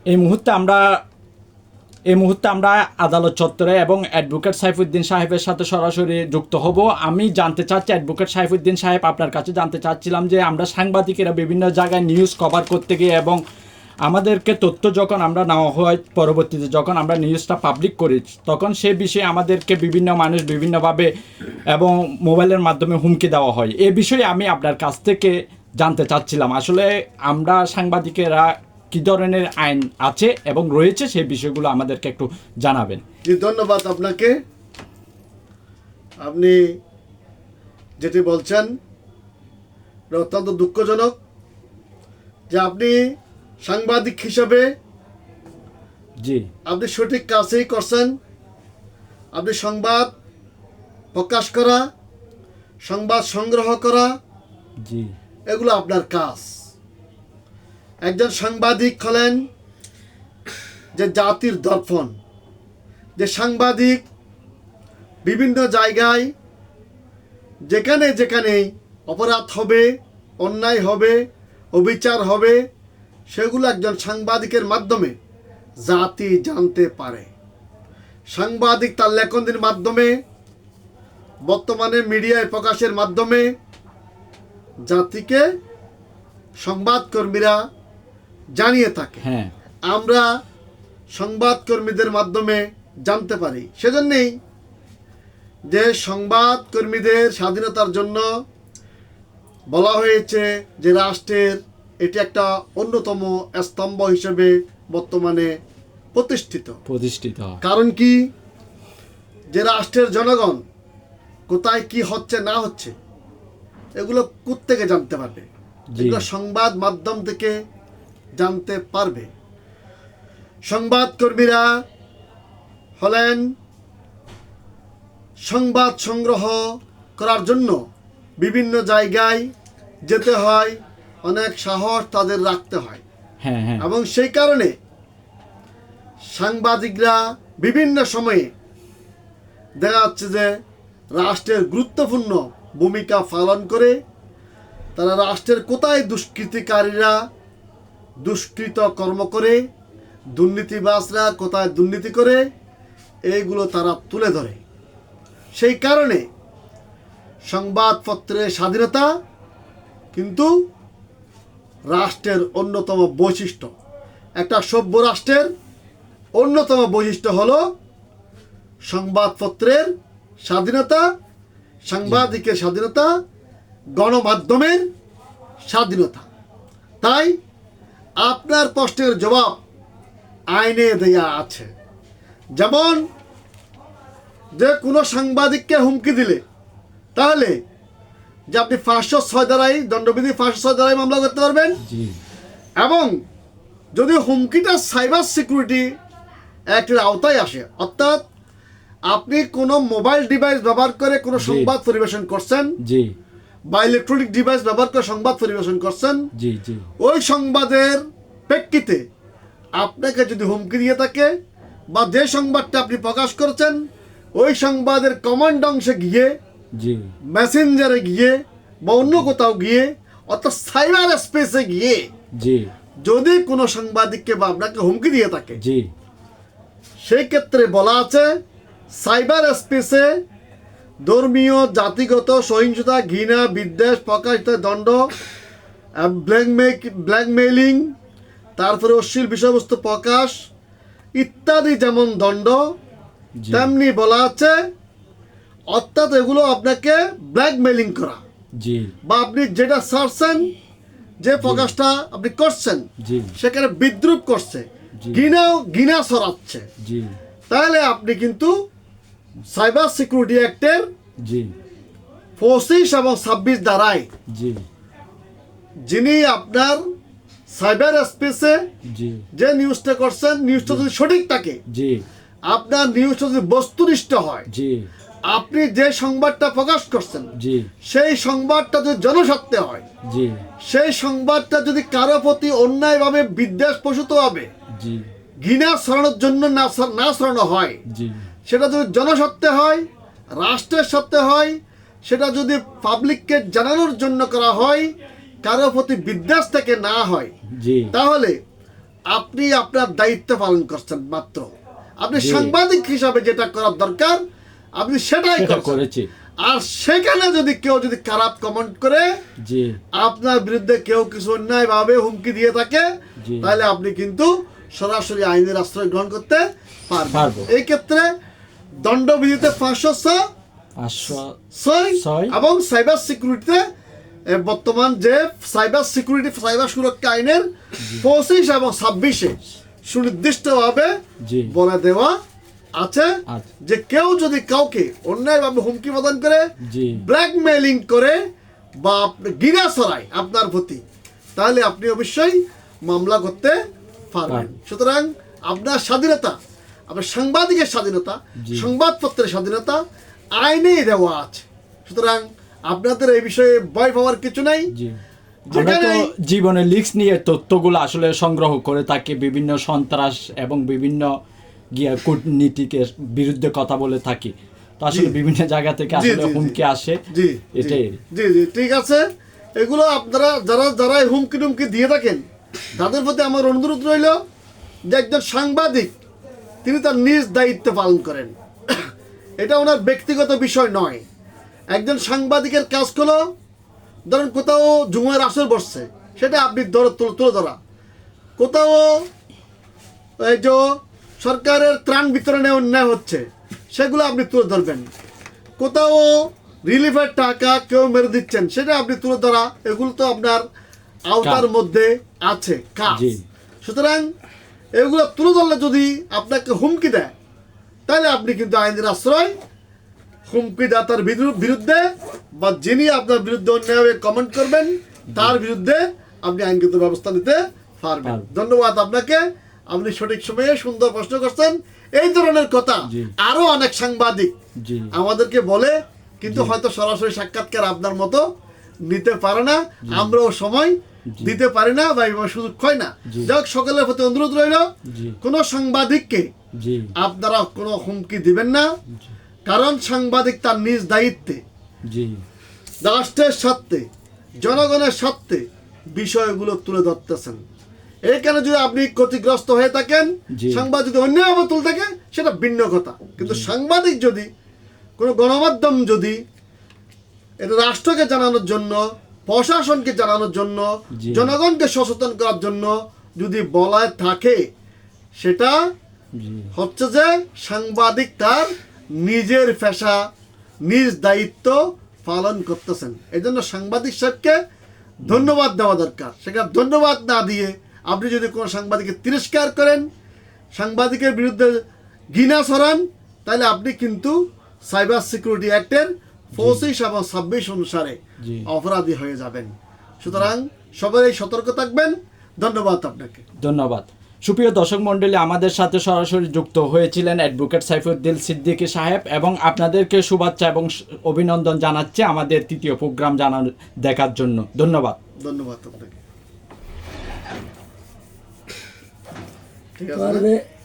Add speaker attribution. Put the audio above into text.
Speaker 1: এই মুহূর্তে আমরা আদালত চত্বরে এবং অ্যাডভোকেট সাইফুদ্দিন সাহেবের সাথে সরাসরি যুক্ত হব। আমি জানতে চাচ্ছি, অ্যাডভোকেট সাইফুদ্দিন সাহেব, আপনার কাছে জানতে চাচ্ছিলাম যে আমরা সাংবাদিকেরা বিভিন্ন জায়গায় নিউজ কভার করতে গিয়ে এবং আমাদেরকে তথ্য যখন আমরা নেওয়া হয়, পরবর্তীতে যখন আমরা নিউজটা পাবলিক করি, তখন সে বিষয়ে আমাদেরকে বিভিন্ন মানুষ বিভিন্নভাবে এবং মোবাইলের মাধ্যমে হুমকি দেওয়া হয়। এ বিষয়ে আমি আপনার কাছ থেকে জানতে চাচ্ছিলাম, আসলে আমরা সাংবাদিকেরা কী ধরনের আইন আছে এবং রয়েছে সেই বিষয়গুলো আমাদেরকে একটু জানাবেন।
Speaker 2: জি, ধন্যবাদ আপনাকে। আপনি যেটি বলছেন অত্যন্ত দুঃখজনক যে আপনি সাংবাদিক হিসেবে
Speaker 1: জি,
Speaker 2: আপনি সঠিক কাজই করছেন। আপনি সংবাদ প্রকাশ করা, সংবাদ সংগ্রহ করা,
Speaker 1: জি,
Speaker 2: এগুলো আপনার কাজ। একজন সাংবাদিক হলেন যে জাতির দর্পণ। যে সাংবাদিক বিভিন্ন জায়গায় যেখানে যেখানে অপরাধ হবে, অন্যায় হবে, অবিচার হবে, সেগুলো একজন সাংবাদিকের মাধ্যমে জাতি জানতে পারে। সাংবাদিক তার লেখনের মাধ্যমে, বর্তমানে মিডিয়ায় প্রকাশের মাধ্যমে জাতিকে সংবাদকর্মীরা জানিয়ে থাকে।
Speaker 1: হ্যাঁ,
Speaker 2: আমরা সংবাদকর্মীদের মাধ্যমে জানতে পারি। সেজন্যেই যে সংবাদকর্মীদের স্বাধীনতার জন্য বলা হয়েছে যে রাষ্ট্রের এটি একটা অন্যতম স্তম্ভ হিসেবে বর্তমানে প্রতিষ্ঠিত। কারণ কি, যে রাষ্ট্রের জনগণ কোথায় কি হচ্ছে না হচ্ছে এগুলো কোত্থেকে জানতে পারবে? এগুলো সংবাদ মাধ্যম থেকে জানতে পারবে। সংবাদকর্মীরা হলেন সংবাদ সংগ্রহ করার জন্য বিভিন্ন জায়গায় যেতে হয়, অনেক সাহস তাদের রাখতে হয়।
Speaker 1: হ্যাঁ, হ্যাঁ,
Speaker 2: এবং সেই কারণে সাংবাদিকরা বিভিন্ন সময়ে দেখা যাচ্ছে যে রাষ্ট্রের গুরুত্বপূর্ণ ভূমিকা পালন করে। তারা রাষ্ট্রের কোথায় দুষ্কৃতিকারীরা দুষ্কৃত কর্ম করে, দুর্নীতিবাজরা কোথায় দুর্নীতি করে, এইগুলো তারা তুলে ধরে। সেই কারণে সংবাদপত্রের স্বাধীনতা কিন্তু রাষ্ট্রের অন্যতম বৈশিষ্ট্য। একটা সভ্য রাষ্ট্রের অন্যতম বৈশিষ্ট্য হলো সংবাদপত্রের স্বাধীনতা, সাংবাদিকের স্বাধীনতা, গণমাধ্যমের স্বাধীনতা। তাই আপনার প্রশ্নের জবাব আইনে দেয়া আছে। যেমন যে কোনো সাংবাদিককে হুমকি দিলে তাহলে যে আপনি 506 ধারায়, দণ্ডবিধি 506 ধারায় মামলা করতে পারবেন। এবং যদি হুমকিটা সাইবার সিকিউরিটি অ্যাক্টের আওতায় আসে, অর্থাৎ আপনি কোনো মোবাইল ডিভাইস ব্যবহার করে কোনো সংবাদ পরিবেশন করছেন, বা ইলেকট্রনিক ডিভাইস ব্যবহার করে সংবাদ পরিবেশন করছেন, ওই সংবাদের প্রেক্ষিতে আপনাকে যদি হুমকি দিয়ে থাকে, বা যে সংবাদটা আপনি প্রকাশ করেছেন ওই সংবাদের কমান্ড অংশে গিয়ে, মেসেঞ্জারে গিয়ে, বা অন্য কোথাও গিয়ে, অর্থাৎ সাইবার স্পেসে গিয়ে যদি কোনো সাংবাদিককে বা আপনাকে হুমকি দিয়ে থাকে, সেই ক্ষেত্রে বলা আছে সাইবার স্পেসে ধর্মীয়, জাতিগত সহিংসতা, ঘৃণা, বিদ্বেষ প্রকাশিত দণ্ড, ব্ল্যাকমেইলিং, তারপরে অশ্লীল বিষয়বস্তু প্রকাশ ইত্যাদি যেমন দণ্ড, তেমনি বলা আছে অর্থাৎ এগুলো আপনাকে ব্ল্যাকমেইলিং করা, বা আপনি যেটা ছাড়ছেন, যে প্রকাশটা আপনি করছেন সেখানে বিদ্রুপ করছে, ঘৃণা ছড়াচ্ছে, তাহলে আপনি কিন্তু সাইবার সিকিউরিটি অ্যাক্টের 25 এবং 26 ধারায় যিনি আপনার সাইবার স্পেসে যে নিউজটা করছেন, নিউজটা যদি সঠিক থাকে, আপনার নিউজটা যদি বস্তুনিষ্ঠ হয়, আপনি যে সংবাদটা প্রকাশ করছেন সেই সংবাদটা যদি জনস্বার্থে হয়, সেই সংবাদটা যদি কারো প্রতি অন্যায়ভাবে বিদ্বেষ প্রসূত হবে, ঘৃণা ছড়ানোর জন্য না ছড়ানো হয়, সেটা যদি জনস্বার্থে হয়, রাষ্ট্রের স্বার্থে হয়, সেটা যদি পাবলিককে জানানোর জন্য করা হয়, কারো প্রতি বিদ্বেষ থেকে না হয়, তাহলে আপনি আপনার দায়িত্ব পালন করছেন মাত্র। আপনি
Speaker 1: জি।
Speaker 2: সাংবাদিক হিসাবে যেটা করার দরকার আপনি সেটাই
Speaker 1: সেটা
Speaker 2: করছেন।
Speaker 1: করেছি।
Speaker 2: আর সেখানে যদি কেউ যদি খারাপ কমেন্ট করে
Speaker 1: জি
Speaker 2: আপনার বিরুদ্ধে কেউ কিছু অন্যায়ভাবে হুমকি দিয়ে থাকে,
Speaker 1: জি।
Speaker 2: তাহলে আপনি কিন্তু সরাসরি আইনের আশ্রয় গ্রহণ করতে পারবেন।
Speaker 1: পারবো।
Speaker 2: এই ক্ষেত্রে দণ্ডবিধিতে 506
Speaker 1: ছয়
Speaker 2: এবং সাইবার সিকিউরিটিতে বর্তমান যে সাইবার সিকিউরিটি সাইবার সুরক্ষা আইনের 25 এবং 26-এ সুনির্দিষ্টভাবে
Speaker 1: জি
Speaker 2: বলে দেওয়া আছে
Speaker 1: আচ্ছা।
Speaker 2: যে কেউ যদি কাউকে অন্যায়ভাবে হুমকি প্রদান করে,
Speaker 1: জি
Speaker 2: ব্ল্যাকমেইলিং করে বা গিরা ছড়ায় আপনার প্রতি, তাহলে আপনি অবশ্যই মামলা করতে পারবেন। সুতরাং আপনার স্বাধীনতা, আপনার সাংবাদিকের স্বাধীনতা,
Speaker 1: জি।
Speaker 2: সংবাদপত্রের স্বাধীনতা আইনেই দেওয়া আছে। সুতরাং আপনাদের এই বিষয়ে ভয় পাওয়ার কিছু নাই।
Speaker 1: জি আমরা তো জীবনের লিস্ট নিয়ে তথ্যগুলো আসলে সংগ্রহ করে থাকি, বিভিন্ন সন্ত্রাস এবং বিভিন্ন কূটনীতিকের বিরুদ্ধে কথা বলে থাকি। তো আসলে
Speaker 2: জি।
Speaker 1: বিভিন্ন জায়গা থেকে
Speaker 2: জি,
Speaker 1: আসলে
Speaker 2: জি, জি।
Speaker 1: হুমকি আসে।
Speaker 2: জি
Speaker 1: এটাই।
Speaker 2: জি জি ঠিক আছে। এগুলো আপনারা যারা যারা এই হুমকি টুমকি দিয়ে থাকেন তাদের প্রতি আমার অনুরোধ রইল যে একজন সাংবাদিক তিনি তার নিজ দায়িত্ব পালন করেন। এটা ওনার ব্যক্তিগত বিষয় নয়। একজন সাংবাদিকের কাজ হলো, ধরেন কোথাও জুমার আসর বসছে, সেটা আপনি তুলে ধরা। কোথাও এই যে সরকারের ত্রাণ বিতরণে অন্যায় হচ্ছে, সেগুলো আপনি তুলে ধরবেন। কোথাও রিলিফের টাকা কেউ মেরে দিচ্ছেন, সেটা আপনি তুলে ধরা। এগুলো তো আপনার আওতার মধ্যে আছে কাজ।
Speaker 1: জি।
Speaker 2: সুতরাং এগুলো তুলে ধরলে যদি আপনাকে হুমকি দেয়, তাহলে আপনি কিন্তু আইনের আশ্রয় হুমকিদাতার বিরুদ্ধে বা যিনি আপনার বিরুদ্ধে অন্যায়ভাবে কমেন্ট করবেন তার বিরুদ্ধে আপনি আইনগত ব্যবস্থা নিতে পারবেন। ধন্যবাদ আপনাকে। আপনি সঠিক সময়ে সুন্দর প্রশ্ন করছেন। এই ধরনের কথা
Speaker 1: জি।
Speaker 2: আরো অনেক সাংবাদিক
Speaker 1: জি
Speaker 2: আমাদেরকে বলে, কিন্তু হয়তো সরাসরি সাক্ষাৎকার আপনার মতো নিতে পারে না, আমরাও সময় দিতে পারি না বা এইভাবে সুযোগ হয় না।
Speaker 1: জি।
Speaker 2: যাই হোক, সকলের প্রতি অনুরোধ রইল
Speaker 1: জি
Speaker 2: কোনো সাংবাদিককে
Speaker 1: জি
Speaker 2: আপনারা কোনো হুমকি দিবেন না, কারণ সাংবাদিক তার নিজ দায়িত্বে
Speaker 1: জি
Speaker 2: রাষ্ট্রের স্বার্থে জনগণের স্বার্থে বিষয়গুলো তুলে ধরতেছেন। এইখানে যদি আপনি ক্ষতিগ্রস্ত হয়ে থাকেন,
Speaker 1: জি।
Speaker 2: সাংবাদিক যদি অন্যায়ভাবে তুলে থাকে, সেটা ভিন্ন কথা। কিন্তু সাংবাদিক যদি কোনো গণমাধ্যম যদি এটা রাষ্ট্রকে জানানোর জন্য, প্রশাসনকে জানানোর জন্য,
Speaker 1: জি।
Speaker 2: জনগণকে সচেতন করার জন্য যদি বলা থাকে, সেটা
Speaker 1: জি
Speaker 2: হচ্ছে যে সাংবাদিক তার নিজের পেশা নিজ দায়িত্ব পালন করতেছেন। এই জন্য সাংবাদিক সাহেবকে ধন্যবাদ দেওয়া দরকার। সেখানে ধন্যবাদ না দিয়ে আপনি যদি কোনো সাংবাদিককে তিরস্কার করেন, সাংবাদিকের বিরুদ্ধে ঘৃণা ছড়ান, তাহলে আপনি কিন্তু সাইবার সিকিউরিটি অ্যাক্টের 25 এবং 26 অনুসারে
Speaker 1: জি।
Speaker 2: অপরাধী হয়ে যাবেন। সুতরাং সবাই সতর্ক থাকবেন। ধন্যবাদ আপনাকে।
Speaker 1: ধন্যবাদ। সুপ্রিয় দর্শক মণ্ডলী, আমাদের সাথে সরাসরি যুক্ত হয়েছিলেন অ্যাডভোকেট সাইফুদ্দিন সিদ্দিকী সাহেব, এবং আপনাদেরকে শুভেচ্ছা এবং অভিনন্দন জানাচ্ছে আমাদের তৃতীয় প্রোগ্রাম দেখার জন্য। ধন্যবাদ।
Speaker 2: ধন্যবাদ আপনাকে। ঠিক আছে।